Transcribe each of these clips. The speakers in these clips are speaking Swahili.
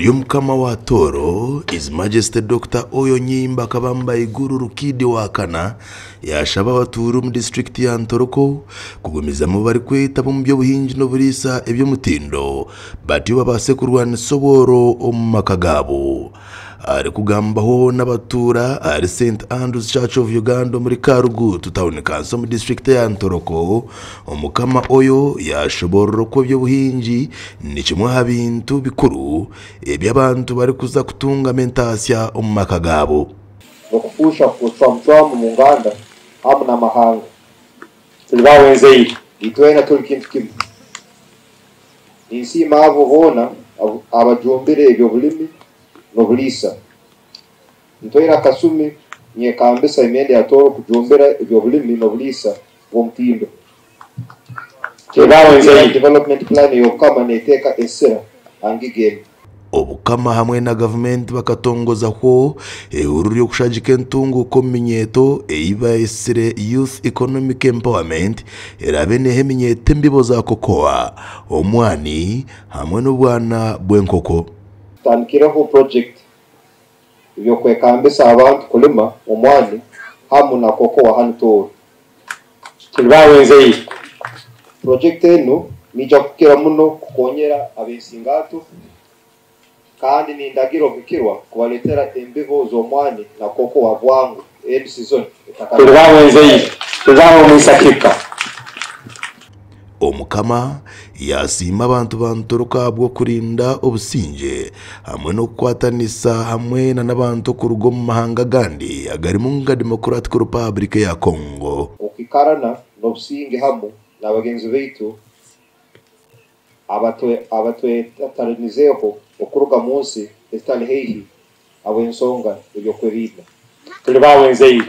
Urio mukama wa Toro, His Majesty Dr. Oyo Nyimba Kabamba Iguru Rukidi wakana yashaba abaturu mu district ya Ntoroko kugumiza mu bari kwita mu byo buhinji no burisa ebyo mutindo bati babase kurwana soboro omumakagabo ari kugambaho n'abatura ari St Andrews Church of Uganda muri Karugu town council mu district ya Ntoroko omukama oyo yashobora ko byo buhinji ni kimwe habintu bikuru ebyabantu bari kuza kutunga mentasya omumakagabo okufusha kutwamtwamu mu Nganda hamu na mahanga tulibawenze itwena tuli kintu kimwe insi mavo hona abajombere ebyo bulimi no bulisa ntoira kasumi nye kambesa imende ya Toro kujombera ebyo bulimi no bulisa bomtindo tulibawenze development plan yo kama neteka esera angigeme obukama hamwe na government bakatongoza ko ehururu yo kushajika entungu ko minyeto eiba esire youth economic empowerment erabene heminyete mbibo za kokoa omwani hamwe n'obwana bwenkoko tankiraho project yo kwekambesa abantu kulima omwani hamu na kokoa hano Toro tulibawenze project eno nija kukira muno kukonyera abesingato kandi ni ndagiro vikirwa kubaletera embigo z'omwani na koko wa bwangu end season tulibawenze tuzaho musakika omukama yasima abantu bantoroka bwo kurinda obusinje hamwe no kwatanisa hamwe n'abantu ku rugo mu mahanga gandi agari mu Democratic Republic ya Congo ukikarana no businge hamwe n'abagenzi beitu abatwe tatarinizeho okuruga munsi estali heihi abensonga ibyo kwebida tulibawenze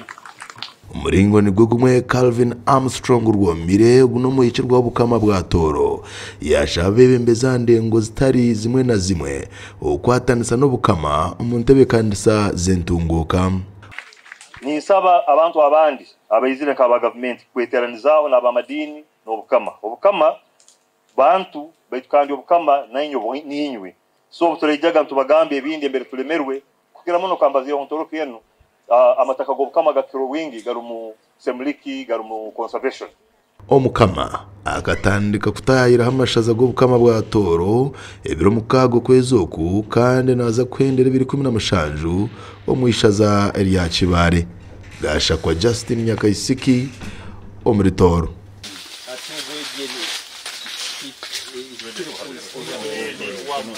umuringo ni gugumwe Calvin Armstrong rwomire guno muyicirwa bukama bwa Toro yashabe mbezande ngo zitari zimwe na zimwe okwatanisa no bukama umuntebe kandisa zentunguka ni saba abantu abandi abayizire ka government kweteranizaho n'abamadini no bukama bantu betukandi obukama nainyo ninywe so turejaga tubagambe ebindi mbere tulemerwe kugira muno kambaziyo Ntoroka yenu amataka go bukama gatiro wingi garumu semliki garumu conservation omukama akatandika kutayira hamashaza go bukama bwa Toro ebiro mukago kwezoku kandi naza kwendera 17 omwishaza Elia Kibare gasha kwa Justin Nyakaisiki omuri Toro